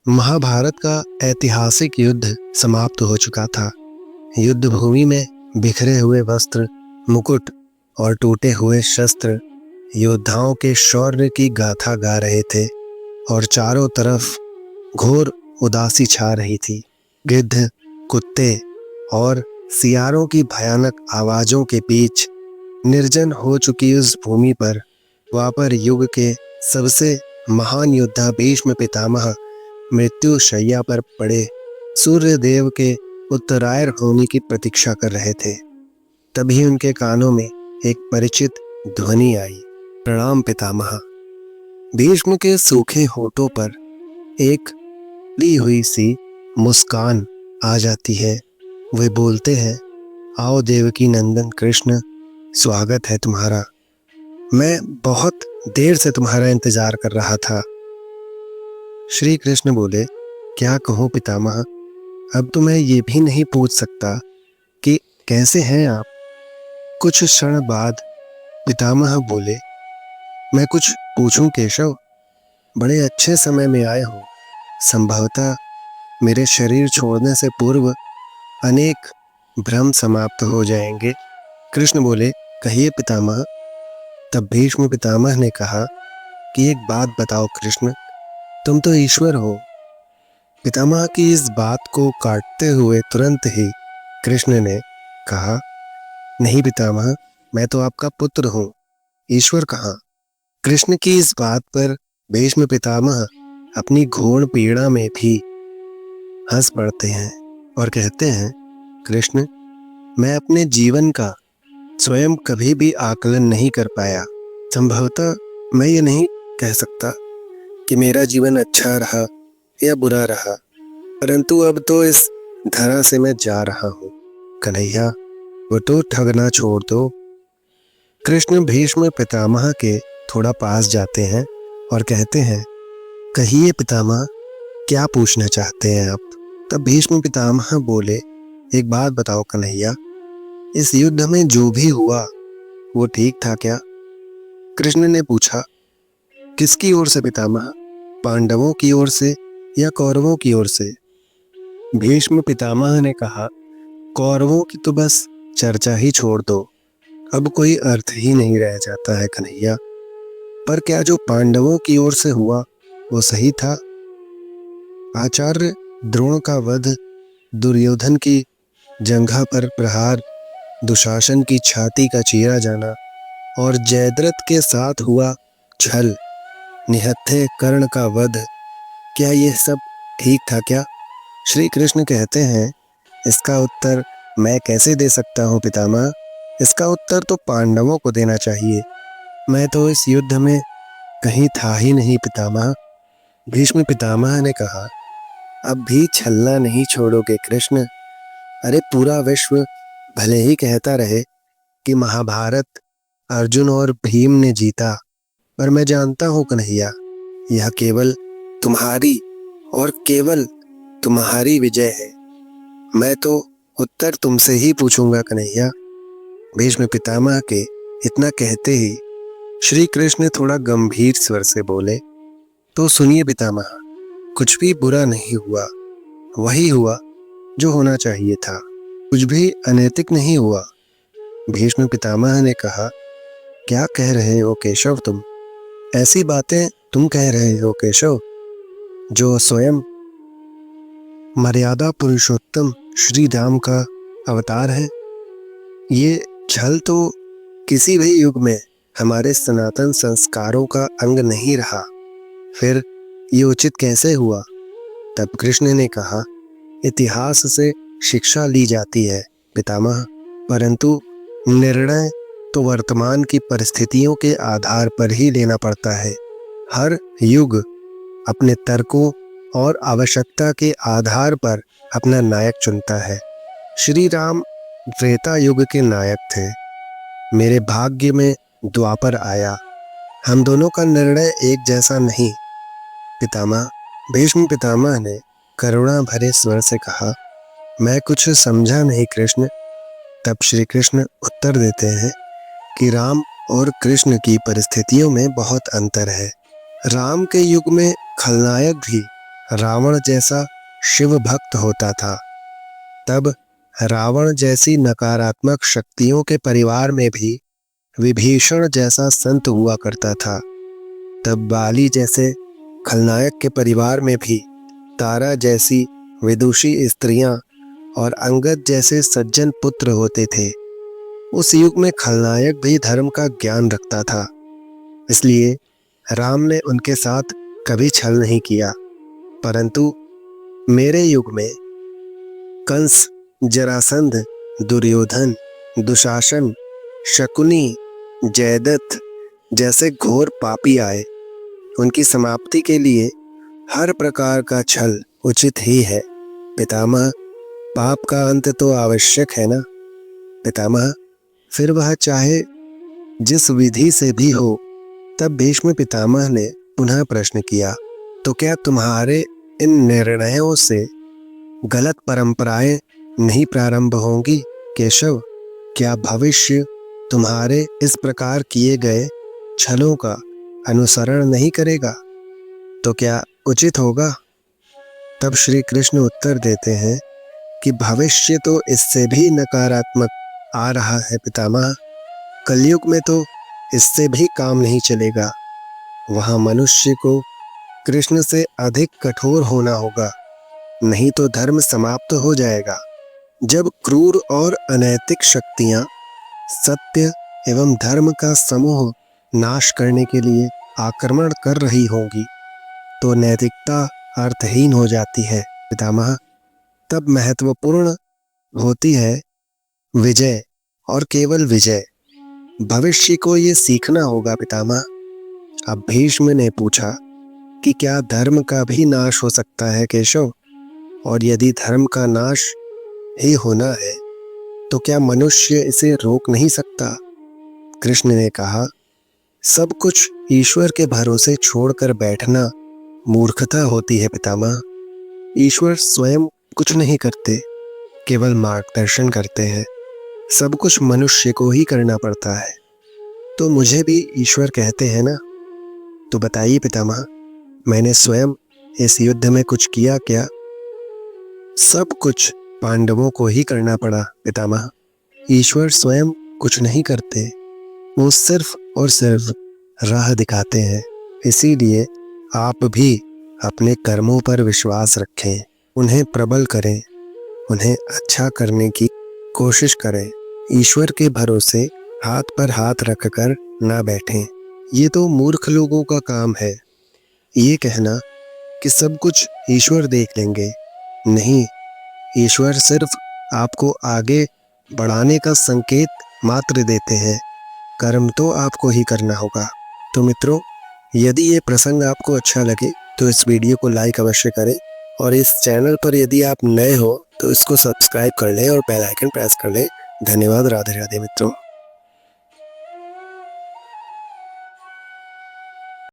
महाभारत का ऐतिहासिक युद्ध समाप्त हो चुका था। युद्ध भूमि में बिखरे हुए वस्त्र, मुकुट और टूटे हुए शस्त्र योद्धाओं के शौर्य की गाथा गा रहे थे और चारों तरफ घोर उदासी छा रही थी। गिद्ध, कुत्ते और सियारों की भयानक आवाजों के बीच निर्जन हो चुकी उस भूमि पर द्वापर युग के सबसे महान योद्धा भीष्म पितामह मृत्यु शैया पर पड़े सूर्य देव के उत्तरायण होने की प्रतीक्षा कर रहे थे। तभी उनके कानों में एक परिचित ध्वनि आई, प्रणाम पितामह। भीष्म के सूखे होठों पर एक ली हुई सी मुस्कान आ जाती है। वे बोलते हैं, आओ देवकी नंदन कृष्ण, स्वागत है तुम्हारा। मैं बहुत देर से तुम्हारा इंतजार कर रहा था। श्री कृष्ण बोले, क्या कहूँ पितामह, अब तो मैं ये भी नहीं पूछ सकता कि कैसे हैं आप। कुछ क्षण बाद पितामह बोले, मैं कुछ पूछूं केशव? बड़े अच्छे समय में आए हो। संभवतः मेरे शरीर छोड़ने से पूर्व अनेक भ्रम समाप्त हो जाएंगे। कृष्ण बोले, कहिए पितामह। तब भीष्म पितामह ने कहा कि एक बात बताओ कृष्ण, तुम तो ईश्वर हो। पितामह की इस बात को काटते हुए तुरंत ही कृष्ण ने कहा, नहीं पितामह, मैं तो आपका पुत्र हूँ, ईश्वर कहाँ। कृष्ण की इस बात पर भीष्म पितामह अपनी घोर पीड़ा में भी हंस पड़ते हैं और कहते हैं, कृष्ण, मैं अपने जीवन का स्वयं कभी भी आकलन नहीं कर पाया। संभवतः मैं ये नहीं कह सकता कि मेरा जीवन अच्छा रहा या बुरा रहा, परंतु अब तो इस धरा से मैं जा रहा हूँ। कन्हैया, वो तो ठगना छोड़ दो। कृष्ण भीष्म पितामह के थोड़ा पास जाते हैं और कहते हैं, कहिए पितामह, क्या पूछना चाहते हैं आप। तब भीष्म पितामह बोले, एक बात बताओ कन्हैया, इस युद्ध में जो भी हुआ वो ठीक था क्या? कृष्ण ने पूछा, किसकी ओर से पितामह, पांडवों की ओर से या कौरवों की ओर से? भीष्म पितामह ने कहा, कौरवों की तो बस चर्चा ही छोड़ दो, अब कोई अर्थ ही नहीं रह जाता है कन्हैया। पर क्या जो पांडवों की ओर से हुआ वो सही था? आचार्य द्रोण का वध, दुर्योधन की जंघा पर प्रहार, दुशासन की छाती का चीरा जाना और जयद्रथ के साथ हुआ छल, निहत्थे कर्ण का वध, क्या ये सब ठीक था क्या? श्री कृष्ण कहते हैं, इसका उत्तर मैं कैसे दे सकता हूँ पितामह, इसका उत्तर तो पांडवों को देना चाहिए। मैं तो इस युद्ध में कहीं था ही नहीं पितामह। भीष्म पितामह ने कहा, अब भी छलना नहीं छोड़ोगे कृष्ण? अरे पूरा विश्व भले ही कहता रहे कि महाभारत अर्जुन और भीम ने जीता, पर मैं जानता हूँ कन्हैया, यह केवल तुम्हारी और केवल तुम्हारी विजय है। मैं तो उत्तर तुमसे ही पूछूंगा कन्हैया। भीष्म पितामह के इतना कहते ही श्री कृष्ण थोड़ा गंभीर स्वर से बोले, तो सुनिए पितामह, कुछ भी बुरा नहीं हुआ, वही हुआ जो होना चाहिए था, कुछ भी अनैतिक नहीं हुआ। भीष्म पितामह ने कहा, क्या कह रहे हो केशव तुम? ऐसी बातें तुम कह रहे हो केशव जो स्वयं मर्यादा पुरुषोत्तम श्री राम का अवतार है। ये छल तो किसी भी युग में हमारे सनातन संस्कारों का अंग नहीं रहा, फिर ये उचित कैसे हुआ? तब कृष्ण ने कहा, इतिहास से शिक्षा ली जाती है पितामह, परंतु निर्णय तो वर्तमान की परिस्थितियों के आधार पर ही लेना पड़ता है। हर युग अपने तर्कों और आवश्यकता के आधार पर अपना नायक चुनता है। श्री राम त्रेता युग के नायक थे, मेरे भाग्य में द्वापर आया। हम दोनों का निर्णय एक जैसा नहीं पितामह। भीष्म पितामह ने करुणा भरे स्वर से कहा, मैं कुछ समझा नहीं कृष्ण। तब श्री कृष्ण उत्तर देते हैं कि राम और कृष्ण की परिस्थितियों में बहुत अंतर है। राम के युग में खलनायक भी रावण जैसा शिव भक्त होता था, तब रावण जैसी नकारात्मक शक्तियों के परिवार में भी विभीषण जैसा संत हुआ करता था। तब बाली जैसे खलनायक के परिवार में भी तारा जैसी विदुषी स्त्रियां और अंगद जैसे सज्जन पुत्र होते थे। उस युग में खलनायक भी धर्म का ज्ञान रखता था, इसलिए राम ने उनके साथ कभी छल नहीं किया। परंतु मेरे युग में कंस, जरासंध, दुर्योधन, दुशासन, शकुनी, जयद्रथ जैसे घोर पापी आए। उनकी समाप्ति के लिए हर प्रकार का छल उचित ही है। पितामह, पाप का अंत तो आवश्यक है ना। पितामह, फिर वह चाहे जिस विधि से भी हो। तब भीष्म पितामह ने पुनः प्रश्न किया, तो क्या तुम्हारे इन निर्णयों से गलत परंपराएं नहीं प्रारंभ होंगी केशव? क्या भविष्य तुम्हारे इस प्रकार किए गए छलों का अनुसरण नहीं करेगा? तो क्या उचित होगा? तब श्री कृष्ण उत्तर देते हैं कि भविष्य तो इससे भी नकारात्मक आ रहा है पितामह। कलयुग में तो इससे भी काम नहीं चलेगा। वहां मनुष्य को कृष्ण से अधिक कठोर होना होगा, नहीं तो धर्म समाप्त हो जाएगा। जब क्रूर और अनैतिक शक्तियां सत्य एवं धर्म का समूह नाश करने के लिए आक्रमण कर रही होंगी, तो नैतिकता अर्थहीन हो जाती है पितामह। तब महत्वपूर्ण होती है विजय, और केवल विजय। भविष्य को ये सीखना होगा पितामह। अब भीष्म ने पूछा कि क्या धर्म का भी नाश हो सकता है केशव? और यदि धर्म का नाश ही होना है, तो क्या मनुष्य इसे रोक नहीं सकता? कृष्ण ने कहा, सब कुछ ईश्वर के भरोसे छोड़कर बैठना मूर्खता होती है पितामह। ईश्वर स्वयं कुछ नहीं करते, केवल मार्गदर्शन करते हैं। सब कुछ मनुष्य को ही करना पड़ता है। तो मुझे भी ईश्वर कहते हैं ना। तो बताइए पितामह, मैंने स्वयं इस युद्ध में कुछ किया क्या? सब कुछ पांडवों को ही करना पड़ा पितामह। ईश्वर स्वयं कुछ नहीं करते, वो सिर्फ और सिर्फ राह दिखाते हैं। इसीलिए आप भी अपने कर्मों पर विश्वास रखें, उन्हें प्रबल करें, उन्हें अच्छा करने की कोशिश करें। ईश्वर के भरोसे हाथ पर हाथ रखकर ना बैठें। ये तो मूर्ख लोगों का काम है, ये कहना कि सब कुछ ईश्वर देख लेंगे। नहीं, ईश्वर सिर्फ आपको आगे बढ़ाने का संकेत मात्र देते हैं। कर्म तो आपको ही करना होगा। तो मित्रों, यदि ये प्रसंग आपको अच्छा लगे तो इस वीडियो को लाइक अवश्य करें, और इस चैनल पर यदि आप नए हो तो इसको सब्सक्राइब कर लें और बेल आइकन प्रेस कर लें। धन्यवाद। राधे राधे मित्रों।